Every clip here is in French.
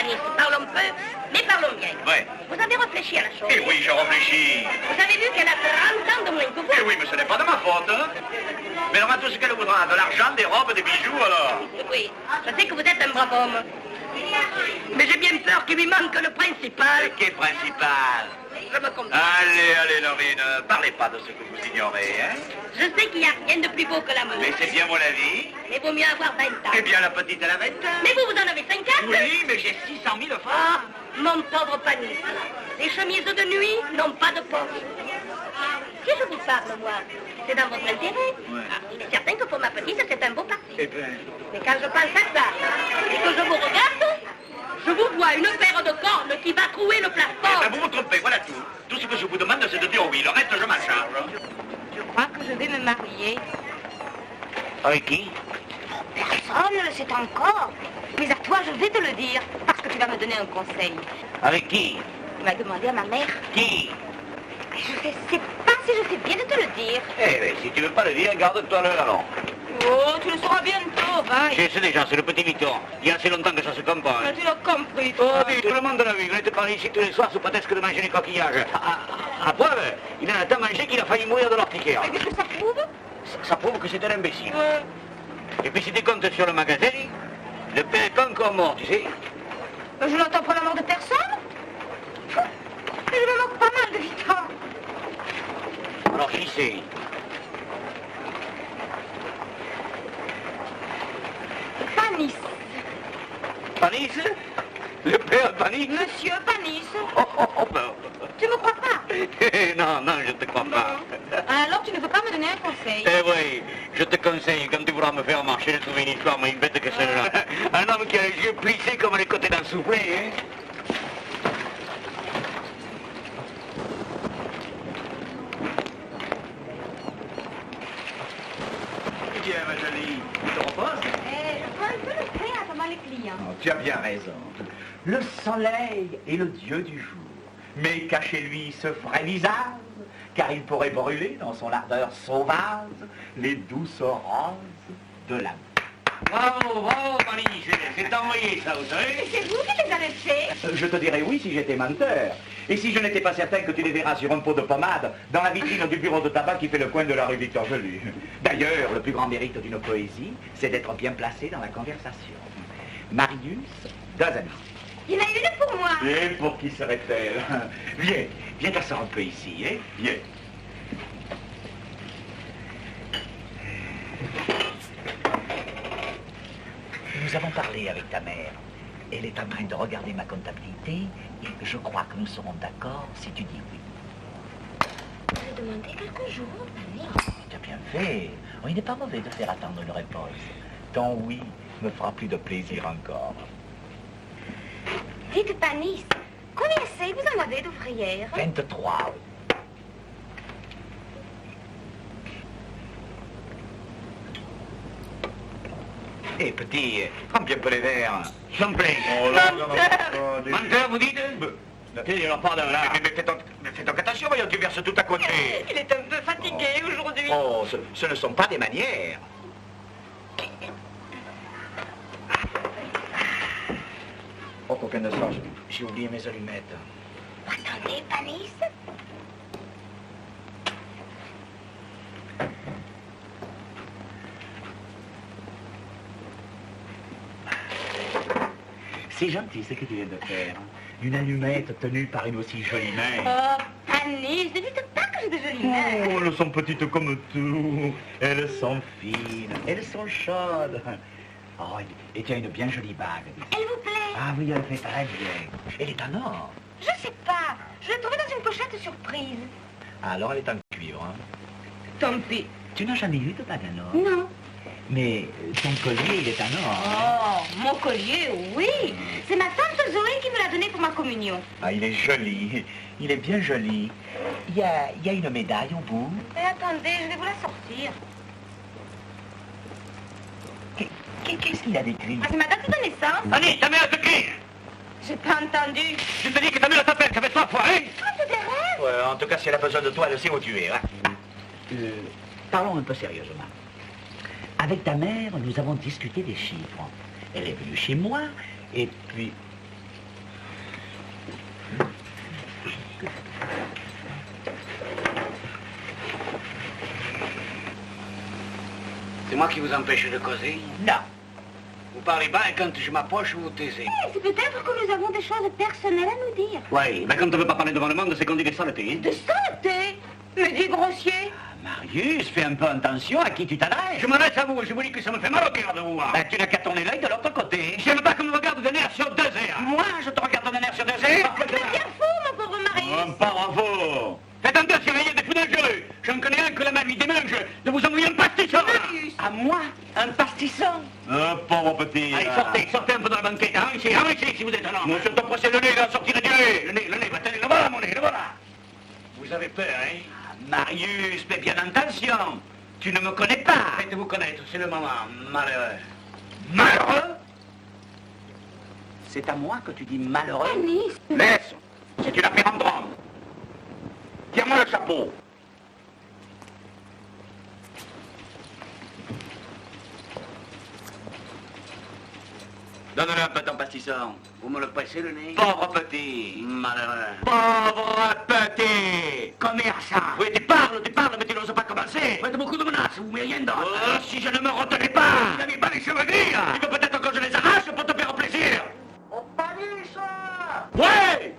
Panis, parlons peu, mais parlons bien. Ouais. Vous avez réfléchi à la chose. Eh oui, je réfléchis. Vous avez vu qu'elle a 30 ans de moins que vous. Eh oui, mais ce n'est pas de ma faute, hein. Mais elle aura tout ce qu'elle voudra, de l'argent, des robes, des bijoux, alors. Oui, je sais que vous êtes un brave homme. Mais j'ai bien peur qu'il lui manque le principal. Et qui est principal? Je me comprends. Allez, Laurie, ne parlez pas de ce que vous ignorez, hein. Je sais qu'il n'y a rien de plus beau que l'amour. Mais c'est bien mon avis. Mais vaut mieux avoir 20 ans. Eh bien, la petite, elle a 20 ans. Mais vous en avez 50. Oui, mais j'ai 600 000 francs. Ah, mon pauvre Panis. Les chemises de nuit n'ont pas de poche. Si je vous parle, moi, c'est dans votre intérêt. Ouais. Ah, il est certain que pour ma petite, c'est un beau parti. Eh bien... Mais quand je pense à ça, et que je vous regarde, je vous vois une paire de cornes qui va trouer le Eh plafond. ben, vous vous trompez, voilà tout. Tout ce que je vous demande, c'est de dire oui. Le reste, je m'en charge. Je crois que je vais me marier. Avec qui? Personne ne le sait encore. Mais à toi, je vais te le dire, parce que tu vas me donner un conseil. Avec qui? Tu m'as demandé à ma mère. Qui? Je ne sais pas si je fais bien de te le dire. Eh bien, si tu veux pas le dire, garde-toi le alors. Oh, tu le sauras bientôt, va. Je sais déjà, c'est le petit mython. Il y a assez longtemps que ça se comprend. Mais tu l'as compris, Oh, toi. oui, tout le monde l'a vu. Il était par ici tous les soirs sous prétexte de manger des coquillages. À preuve, il en a tant mangé qu'il a failli mourir de l'orticaire. Mais qu'est-ce que ça prouve? Ça prouve que c'est un imbécile. Et puis si tu comptes sur le magasin, le père est pas encore mort, tu sais. Mais je n'entends pas la mort de personne. Mais je me moque pas mal de Victor. Alors qui c'est? Panis. Panis? Le père Panis? Monsieur Panis. Oh, ben... Tu me crois pas? Non, je te crois pas. Alors tu ne veux pas me donner un conseil? Eh oui, je te conseille, quand tu voudras me faire marcher, de trouver une histoire moins bête que celle-là. Un homme qui a les yeux plissés comme les côtés d'un soufflet, hein. Tiens, ma jolie, tu te reposes? Je prends un peu le thé en attendant les clients. Oh, tu as bien raison. Le soleil est le dieu du jour. Mais cachez-lui ce vrai visage, car il pourrait brûler dans son ardeur sauvage les douces roses de l'amour. Bravo, Panis, c'est envoyé ça, vous savez? Mais c'est vous qui les avez faits? Je te dirais oui si j'étais menteur. Et si je n'étais pas certain que tu les verras sur un pot de pommade dans la vitrine du bureau de tabac qui fait le coin de la rue Victor Gelu. D'ailleurs, le plus grand mérite d'une poésie, c'est d'être bien placé dans la conversation. Marius, deux amis. Il y en a une pour moi. Et pour qui serait-elle? Viens t'asseoir un peu ici, hein? Viens. Nous avons parlé avec ta mère. Elle est en train de regarder ma comptabilité et je crois que nous serons d'accord si tu dis oui. J'ai demandé quelques jours, Panis. Tu as bien fait. Oh, il n'est pas mauvais de faire attendre une réponse. Ton oui me fera plus de plaisir encore. Dites, Panis, combien c'est vous en avez d'ouvrières? 23. Eh, petit, prends bien peu les verres. S'en plaît. Menteur, vous dites? Il en parle là. Mais fais donc attention, voyons, tu verses tout à côté. Il est un peu fatigué aujourd'hui. Oh, ce ne sont pas des manières. Oh, qu'aucun instant, j'ai oublié mes allumettes. Attendez, Panis. C'est gentil ce que tu viens de faire. Une allumette tenue par une aussi jolie main. Oh, Panis, ne dites pas que j'ai de jolies mains. Oh, elles sont petites comme tout. Elles sont fines. Elles sont chaudes. Oh, et tu as une bien jolie bague. Elle vous plaît? Ah oui, elle fait très bien. Elle est en or. Je sais pas. Je l'ai trouvée dans une pochette surprise. Alors elle est en cuivre. Hein. Tant pis. Tu n'as jamais eu de bague en or? Non. Mais ton collier, il est en or. Oh, mon collier, oui. C'est ma tante Zoé qui me l'a donné pour ma communion. Ah, il est joli. Il est bien joli. Il y a une médaille au bout. Mais attendez, je vais vous la sortir. Qu'est-ce qu'il a décrit? Ah, c'est ma date de naissance. Allez, ta mère te crie! J'ai pas entendu. Je te dis que ta mère t'appelle, ça fait 3 fois, hein? Ah, c'est des rêves. Ouais, en tout cas, si elle a besoin de toi, elle sait où tu es. Hein. Parlons un peu sérieusement. Avec ta mère, nous avons discuté des chiffres. Elle est venue chez moi, et puis... C'est moi qui vous empêche de causer? Non. Vous parlez bas et quand je m'approche, vous vous taisez. C'est peut-être que nous avons des choses personnelles à nous dire. Oui, mais quand on ne veut pas parler devant le monde, c'est qu'on dit des saletés. De saleté? Mais dis grossier. Marius, fais un peu attention à qui tu t'adresses. Je m'adresse à vous, je vous dis que ça me fait mal au cœur de vous voir. Ben, tu n'as qu'à tourner l'œil de l'autre côté. J'aime pas qu'on me regarde d'un air sur deux airs. Moi, je te regarde d'un air sur deux airs. Tu es bien fou, mon pauvre Marius. Bravo. Faites attention, il y a des fous dangereux. J'en connais un que la main lui démange de vous envoyer un pastisson. Marius. À moi, un pastisson. Pauvre petit. Allez, sortez un peu dans la banquette. Avancez, si vous êtes un homme. Monsieur, ton procès, le nez, là, sortir du nez. Le nez, tenez, le voilà, mon nez, le voilà. Vous avez peur, hein? Marius, fais bien attention. Tu ne me connais pas. Faites-vous connaître, c'est le moment, malheureux. Malheureux? C'est à moi que tu dis malheureux? Anis. Laisse. C'est une affaire en drame. Tire-moi le chapeau. Donne-le un peu ton pastisson. Vous me le pressez, le nez? Pauvre petit. Malheureux. Pauvre petit. Commerçant. Oui, tu parles, mais tu n'oses pas commencer. Faites beaucoup de menaces, vous, mais rien d'autre. Oh, si je ne me retenais pas. Vous n'avez pas les cheveux gris, hein? Tu veux peut-être que je les arrache pour te faire plaisir. Oui.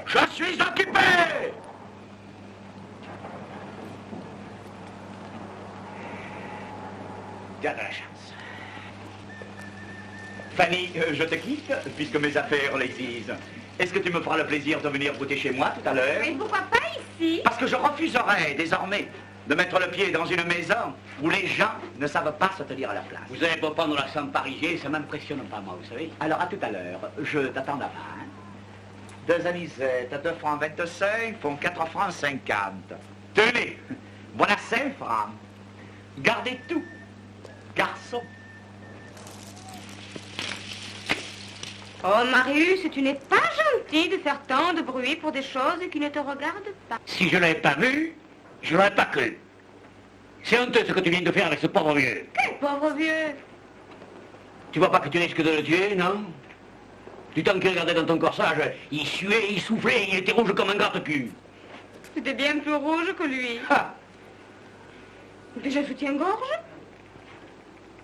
Je suis occupé. Tu as de la chance. Fanny, je te quitte, puisque mes affaires l'exigent. Est-ce que tu me feras le plaisir de venir goûter chez moi tout à l'heure? Mais pourquoi pas ici? Parce que je refuserai désormais de mettre le pied dans une maison où les gens ne savent pas se tenir à leur place. Vous allez pas prendre l'accent parisien, ça m'impressionne pas, moi, vous savez. Alors à tout à l'heure, je t'attends là-bas. Hein? 2 anisettes à 2 francs 25 font 4 francs 50. Tenez, voilà 5 francs. Gardez tout, garçon. Oh, Marius, tu n'es pas gentil de faire tant de bruit pour des choses qui ne te regardent pas. Si je l'avais pas vu, je l'aurais pas cru. C'est honteux ce que tu viens de faire avec ce pauvre vieux. Quel pauvre vieux. Tu vois pas que tu risques de le tuer, non? Du temps qu'il regardait dans ton corsage, il suait, il soufflait, il était rouge comme un gratte-cul. Tu étais bien plus rouge que lui. Ah. Et puis je soutiens-gorge.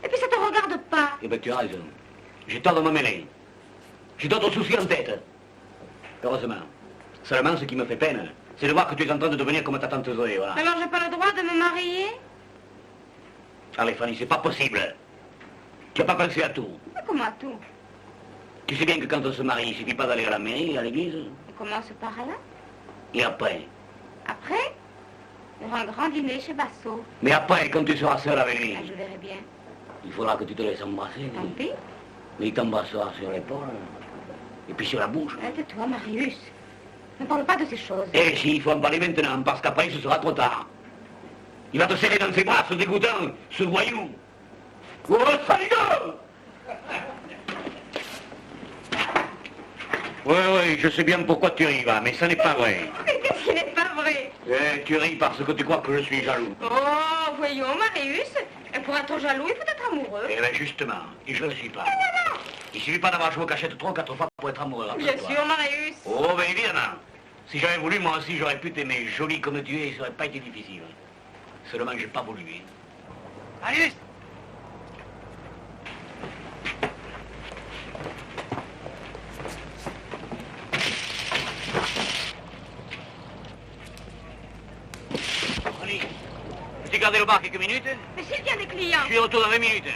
Et puis ça te regarde pas. Eh ben tu as raison. J'ai tort de me mêler. J'ai d'autres soucis en tête. Heureusement. Seulement, ce qui me fait peine, c'est de voir que tu es en train de devenir comme ta tante Zoé, voilà. Alors j'ai pas le droit de me marier? Allez, Fanny, c'est pas possible. Tu n'as pas pensé à tout. Mais comment tout? Tu sais bien que quand on se marie, il suffit pas d'aller à la mairie, à l'église. On commence par là. Et après? Après, il y aura un grand dîner chez Basso. Mais après, quand tu seras seul avec lui, Ah, je verrai bien. il faudra que tu te laisses embrasser. Tant pis. Mais il t'embrassera sur l'épaule. Et puis sur la bouche. Tais-toi, Marius. Ne parle pas de ces choses. Et si, il faut en parler maintenant, parce qu'après, ce sera trop tard. Il va te serrer dans ses bras, ce dégoûtant, ce voyou. Oh, saligo! Oui, je sais bien pourquoi tu ris, va, mais ça n'est pas vrai. Mais qu'est-ce qui n'est pas vrai? Tu ris parce que tu crois que je suis jaloux. Oh, voyons, Marius. Et pour être jaloux, il faut être amoureux. Eh bien, justement, et je ne le suis pas. Non. Il suffit pas d'avoir joué aux cachettes 3 ou 4 fois pour être amoureux. Bien rappelle-toi. sûr, Marius. Oh, ben évidemment. Si j'avais voulu, moi aussi, j'aurais pu t'aimer jolie comme tu es, ça n'aurait pas été difficile. Seulement, j'ai pas voulu. Marius! Allez, peux-tu garder le bar quelques minutes? Mais s'il y a des clients. Je suis de retour dans 20 minutes.